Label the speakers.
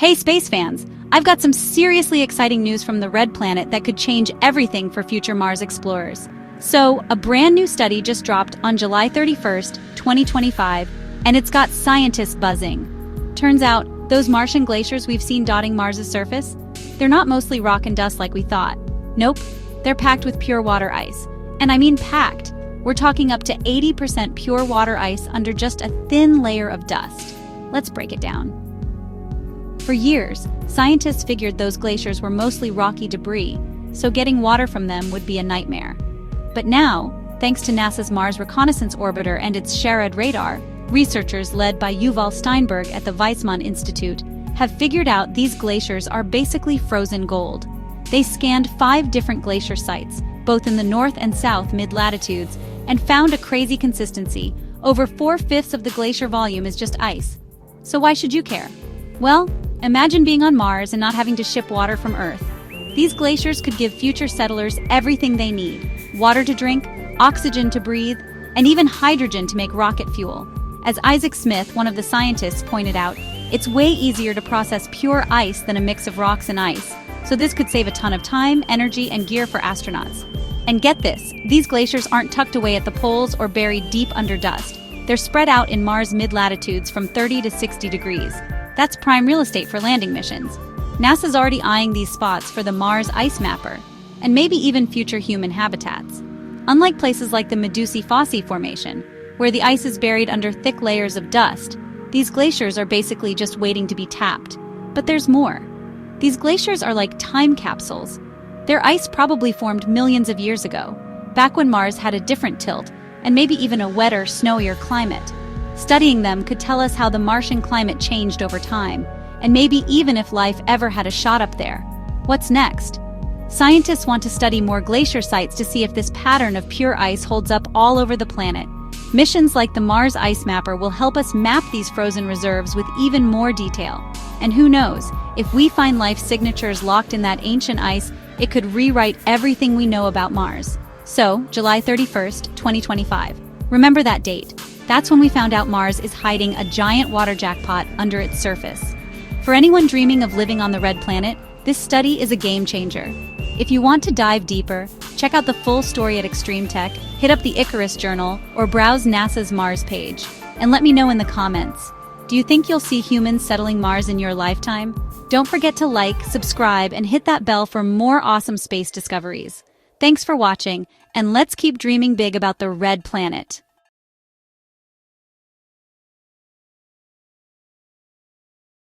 Speaker 1: Hey space fans, I've got some seriously exciting news from the Red Planet that could change everything for future Mars explorers. So, a brand new study just dropped on July 31st, 2025, and it's got scientists buzzing. Turns out, those Martian glaciers we've seen dotting Mars's surface, they're not mostly rock and dust like we thought. Nope, they're packed with pure water ice. And I mean packed. We're talking up to 80% pure water ice under just a thin layer of dust. Let's break it down. For years, scientists figured those glaciers were mostly rocky debris, so getting water from them would be a nightmare. But now, thanks to NASA's Mars Reconnaissance Orbiter and its SHARAD radar, researchers led by Yuval Steinberg at the Weizmann Institute have figured out these glaciers are basically frozen gold. They scanned 5 different glacier sites, both in the north and south mid-latitudes, and found a crazy consistency. Over 4/5 of the glacier volume is just ice. So why should you care? Well, imagine being on Mars and not having to ship water from Earth. These glaciers could give future settlers everything they need: water to drink, oxygen to breathe, and even hydrogen to make rocket fuel. As Isaac Smith, one of the scientists, pointed out, it's way easier to process pure ice than a mix of rocks and ice, so this could save a ton of time, energy, and gear for astronauts. And get this, these glaciers aren't tucked away at the poles or buried deep under dust. They're spread out in Mars mid-latitudes from 30 to 60 degrees. That's prime real estate for landing missions. NASA's already eyeing these spots for the Mars Ice Mapper, and maybe even future human habitats. Unlike places like the Medusi-Fossi Formation, where the ice is buried under thick layers of dust, these glaciers are basically just waiting to be tapped. But there's more. These glaciers are like time capsules. Their ice probably formed millions of years ago, back when Mars had a different tilt, and maybe even a wetter, snowier climate. Studying them could tell us how the Martian climate changed over time, and maybe even if life ever had a shot up there. What's next? Scientists want to study more glacier sites to see if this pattern of pure ice holds up all over the planet. Missions like the Mars Ice Mapper will help us map these frozen reserves with even more detail. And who knows, if we find life signatures locked in that ancient ice, it could rewrite everything we know about Mars. So, July 31st, 2025. Remember that date. That's when we found out Mars is hiding a giant water jackpot under its surface. For anyone dreaming of living on the Red Planet, this study is a game changer. If you want to dive deeper, check out the full story at Extreme Tech, hit up the Icarus Journal, or browse NASA's Mars page. And let me know in the comments. Do you think you'll see humans settling Mars in your lifetime? Don't forget to like, subscribe, and hit that bell for more awesome space discoveries. Thanks for watching, and let's keep dreaming big about the Red Planet.